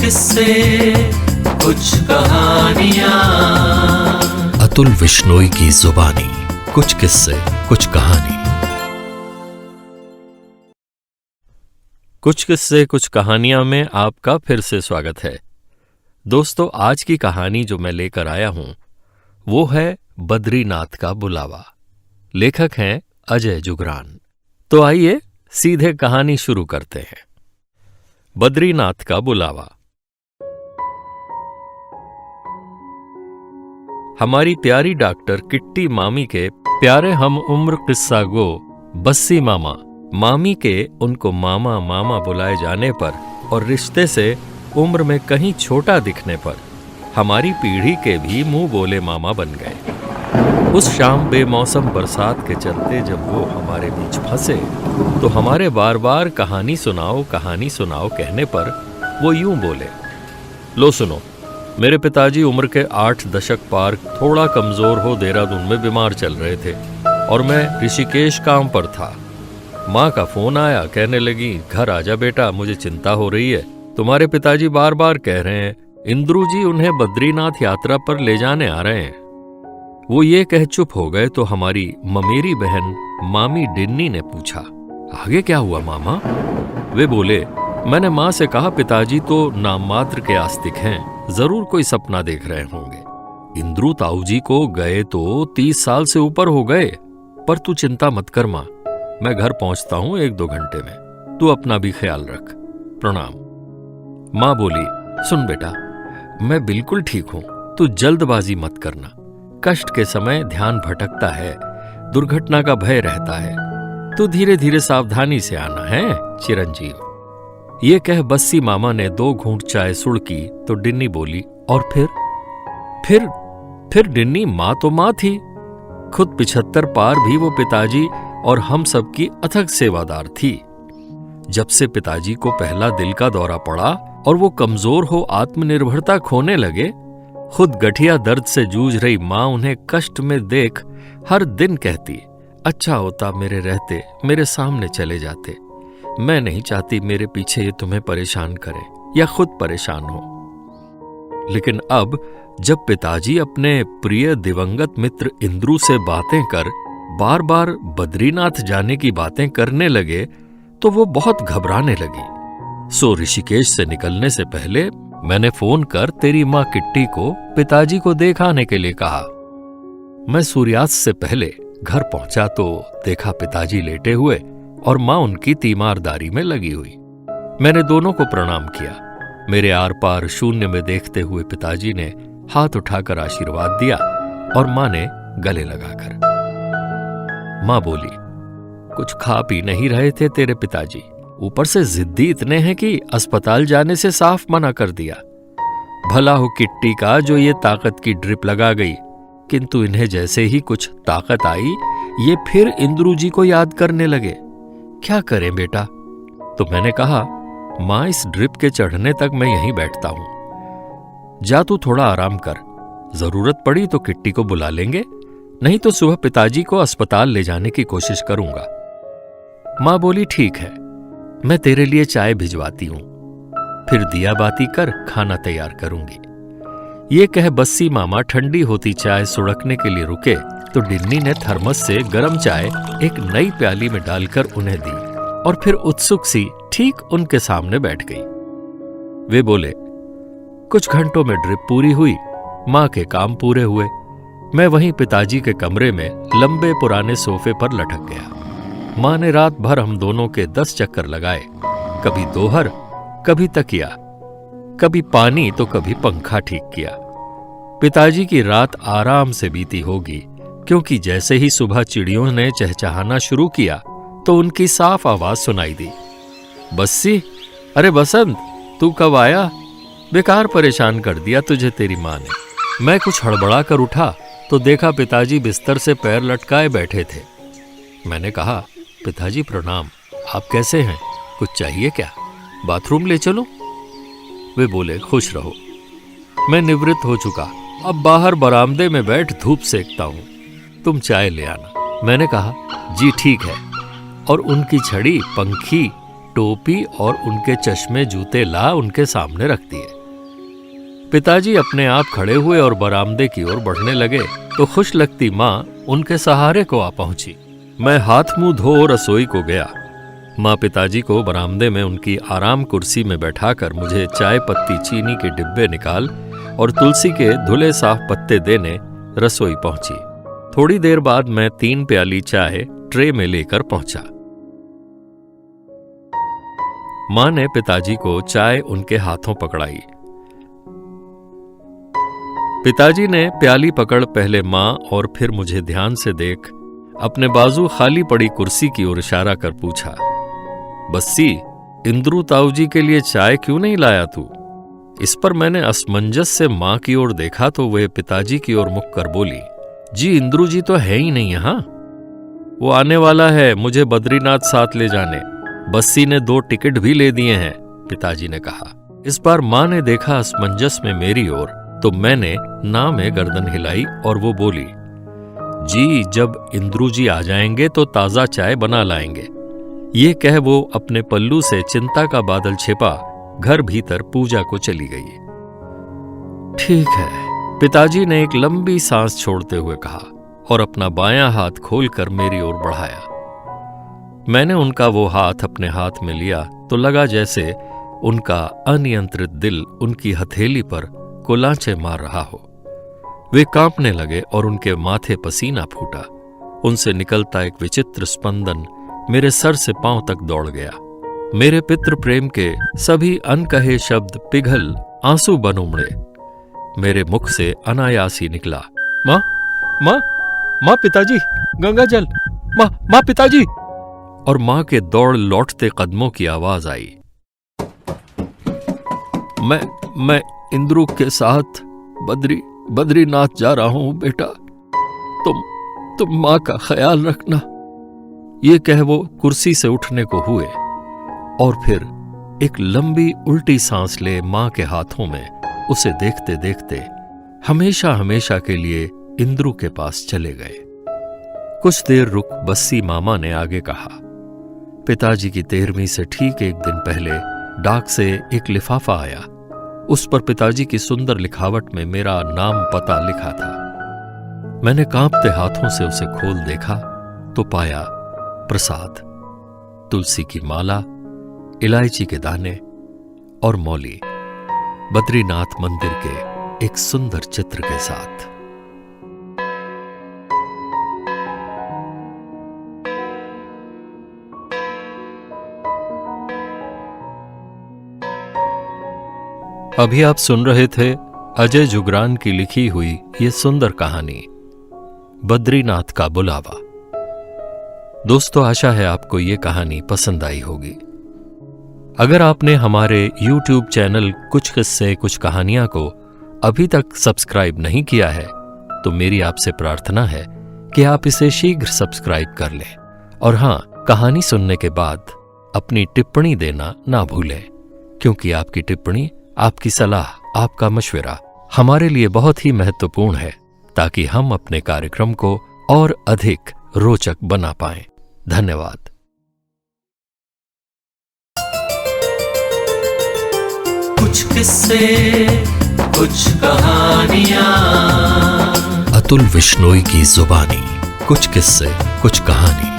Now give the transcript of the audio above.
किस्से कुछ कहानियां। अतुल विश्नोई की जुबानी, कुछ किस्से कुछ कहानी। कुछ किस्से कुछ कहानियां में आपका फिर से स्वागत है। दोस्तों, आज की कहानी जो मैं लेकर आया हूं वो है बद्रीनाथ का बुलावा। लेखक हैं अजय जुगरान। तो आइए सीधे कहानी शुरू करते हैं। बद्रीनाथ का बुलावा। हमारी प्यारी डॉक्टर किट्टी मामी के प्यारे हम उम्र किस्सा गो बस्सी मामा, मामी के उनको मामा मामा बुलाए जाने पर और रिश्ते से उम्र में कहीं छोटा दिखने पर हमारी पीढ़ी के भी मुंह बोले मामा बन गए। उस शाम बेमौसम बरसात के चलते जब वो हमारे बीच फंसे तो हमारे बार बार कहानी सुनाओ कहने पर वो यूं बोले, लो सुनो, मेरे पिताजी उम्र के 8 दशक पार थोड़ा कमजोर हो देहरादून में बीमार चल रहे थे और मैं ऋषिकेश काम पर था। माँ का फोन आया, कहने लगी, घर आजा बेटा, मुझे चिंता हो रही है। तुम्हारे पिताजी बार बार कह रहे हैं इंद्रू जी उन्हें बद्रीनाथ यात्रा पर ले जाने आ रहे हैं। वो ये कह चुप हो गए तो हमारी ममेरी बहन मामी डिन्नी ने पूछा, आगे क्या हुआ मामा? वे बोले, मैंने माँ से कहा पिताजी तो नाम मात्र के आस्तिक हैं, जरूर कोई सपना देख रहे होंगे। इंद्रू ताऊ जी को गए तो 30 साल से ऊपर हो गए, पर तू चिंता मत कर माँ, मैं घर पहुंचता हूं 1-2 घंटे में, तू अपना भी ख्याल रख, प्रणाम। माँ बोली, सुन बेटा, मैं बिल्कुल ठीक हूं, तू जल्दबाजी मत करना, कष्ट के समय ध्यान भटकता है, दुर्घटना का भय रहता है, तो धीरे धीरे सावधानी से आना है चिरंजीव। ये कह बस्सी मामा ने 2 घूंट चाय सुड़की तो डिन्नी बोली, और फिर डिन्नी माँ तो माँ थी, खुद 75 पार भी वो पिताजी और हम सब की अथक सेवादार थी। जब से पिताजी को पहला दिल का दौरा पड़ा और वो कमजोर हो आत्मनिर्भरता खोने लगे, खुद गठिया दर्द से जूझ रही माँ उन्हें कष्ट में देख हर दिन कहती, अच्छा होता मेरे रहते मेरे सामने चले जाते, मैं नहीं चाहती मेरे पीछे ये तुम्हें परेशान करे या खुद परेशान हो। लेकिन अब जब पिताजी अपने प्रिय दिवंगत मित्र इंद्रू से बातें कर बार बार बद्रीनाथ जाने की बातें करने लगे तो वो बहुत घबराने लगी। सो ऋषिकेश से निकलने से पहले मैंने फोन कर तेरी माँ किट्टी को पिताजी को देखाने के लिए कहा। मैं सूर्यास्त से पहले घर पहुंचा तो देखा पिताजी लेटे हुए और माँ उनकी तीमारदारी में लगी हुई। मैंने दोनों को प्रणाम किया। मेरे आर पार शून्य में देखते हुए पिताजी ने हाथ उठाकर आशीर्वाद दिया और माँ ने गले लगाकर। माँ बोली, कुछ खा पी नहीं रहे थे तेरे पिताजी, ऊपर से जिद्दी इतने हैं कि अस्पताल जाने से साफ मना कर दिया। भला हो किट्टी का जो ये ताकत की ड्रिप लगा गई, किंतु इन्हें जैसे ही कुछ ताकत आई ये फिर इंद्रू जी को याद करने लगे। क्या करें बेटा? तो मैंने कहा, माँ इस ड्रिप के चढ़ने तक मैं यहीं बैठता हूं, जा तू थोड़ा आराम कर, जरूरत पड़ी तो किट्टी को बुला लेंगे, नहीं तो सुबह पिताजी को अस्पताल ले जाने की कोशिश करूंगा। माँ बोली, ठीक है, मैं तेरे लिए चाय भिजवाती हूं, फिर दिया बाती कर खाना तैयार करूंगी। ये कह बस्सी मामा ठंडी होती चाय सुड़कने के लिए रुके तो डिन्नी ने थर्मस से गर्म चाय एक नई प्याली में डालकर उन्हें दी और फिर उत्सुक सी ठीक उनके सामने बैठ गई। वे बोले, कुछ घंटों में ड्रिप पूरी हुई, माँ के काम पूरे हुए। मैं वहीं पिताजी के कमरे में लंबे पुराने सोफे पर लटक गया। माँ ने रात भर हम दोनों के 10 चक्कर लगाए, कभी दोहर, कभी तकिया, कभी पानी तो कभी पंखा ठीक किया। पिताजी की रात आराम से बीती होगी, क्योंकि जैसे ही सुबह चिड़ियों ने चहचहाना शुरू किया तो उनकी साफ आवाज सुनाई दी, बस्सी, अरे बसंत, तू कब आया? बेकार परेशान कर दिया तुझे तेरी माँ ने। मैं कुछ हड़बड़ा कर उठा तो देखा पिताजी बिस्तर से पैर लटकाए बैठे थे। मैंने कहा, पिताजी प्रणाम, आप कैसे हैं? कुछ चाहिए क्या? बाथरूम ले चलो? वे बोले, खुश रहो, मैं निवृत्त हो चुका, अब बाहर बरामदे में बैठ धूप सेकता हूं, तुम चाय ले आना। मैंने कहा, जी ठीक है, और उनकी छड़ी, पंखी, टोपी और उनके चश्मे जूते ला उनके सामने रख दिए। पिताजी अपने आप खड़े हुए और बरामदे की ओर बढ़ने लगे तो खुश लगती माँ उनके सहारे को आ पहुंची। मैं हाथ मुंह धो रसोई को गया। माँ पिताजी को बरामदे में उनकी आराम कुर्सी में बैठाकर मुझे चाय पत्ती चीनी के डिब्बे निकाल और तुलसी के धुले साफ पत्ते देने रसोई पहुंची। थोड़ी देर बाद मैं 3 प्याली चाय ट्रे में लेकर पहुंचा। माँ ने पिताजी को चाय उनके हाथों पकड़ाई। पिताजी ने प्याली पकड़ पहले माँ और फिर मुझे ध्यान से देख अपने बाजू खाली पड़ी कुर्सी की ओर इशारा कर पूछा, बस्सी, इंद्रू ताऊ जी के लिए चाय क्यों नहीं लाया तू? इस पर मैंने असमंजस से माँ की ओर देखा तो वे पिताजी की ओर मुख कर बोली, जी इंद्रू जी तो है ही नहीं यहाँ। वो आने वाला है मुझे बद्रीनाथ साथ ले जाने। बस्सी ने 2 टिकट भी ले दिए हैं, पिताजी ने कहा। इस बार माँ ने देखा असमंजस में मेरी ओर तो मैंने ना में गर्दन हिलाई और वो बोली, जी जब इंद्रू जी आ जाएंगे तो ताजा चाय बना लाएंगे। ये कह वो अपने पल्लू से चिंता का बादल छिपा घर भीतर पूजा को चली गई। ठीक है, पिताजी ने एक लंबी सांस छोड़ते हुए कहा और अपना बायां हाथ खोलकर मेरी ओर बढ़ाया। मैंने उनका वो हाथ अपने हाथ में लिया तो लगा जैसे उनका अनियंत्रित दिल उनकी हथेली पर कुलांचे मार रहा हो। वे कांपने लगे और उनके माथे पसीना फूटा। उनसे निकलता एक विचित्र स्पंदन मेरे सर से पांव तक दौड़ गया। मेरे पितृ प्रेम के सभी अनकहे शब्द पिघल आंसू बन उमड़े। मेरे मुख से अनायास ही निकला, माँ माँ माँ पिताजी, गंगा जल, माँ माँ पिताजी। और माँ के दौड़ लौटते कदमों की आवाज आई। मैं इंद्रू के साथ बद्रीनाथ जा रहा हूं बेटा, तुम माँ का ख्याल रखना। ये कह वो कुर्सी से उठने को हुए और फिर एक लंबी उल्टी सांस ले माँ के हाथों में उसे देखते देखते हमेशा हमेशा के लिए इंद्रू के पास चले गए। कुछ देर रुक बस्सी मामा ने आगे कहा, पिताजी की 13वीं से ठीक एक दिन पहले डाक से एक लिफाफा आया। उस पर पिताजी की सुंदर लिखावट में मेरा नाम पता लिखा था। मैंने कांपते हाथों से उसे खोल देखा तो पाया प्रसाद, तुलसी की माला, इलायची के दाने और मौली बद्रीनाथ मंदिर के एक सुंदर चित्र के साथ। अभी आप सुन रहे थे अजय जुगरान की लिखी हुई ये सुंदर कहानी बद्रीनाथ का बुलावा। दोस्तों, आशा है आपको ये कहानी पसंद आई होगी। अगर आपने हमारे YouTube चैनल कुछ किस्से कुछ कहानियां को अभी तक सब्सक्राइब नहीं किया है तो मेरी आपसे प्रार्थना है कि आप इसे शीघ्र सब्सक्राइब कर लें। और हाँ, कहानी सुनने के बाद अपनी टिप्पणी देना ना भूलें, क्योंकि आपकी टिप्पणी, आपकी सलाह, आपका मशवरा हमारे लिए बहुत ही महत्वपूर्ण है, ताकि हम अपने कार्यक्रम को और अधिक रोचक बना पाएं। धन्यवाद। कुछ किस्से कुछ कहानियां, अतुल विश्नोई की जुबानी। कुछ किस्से कुछ कहानी।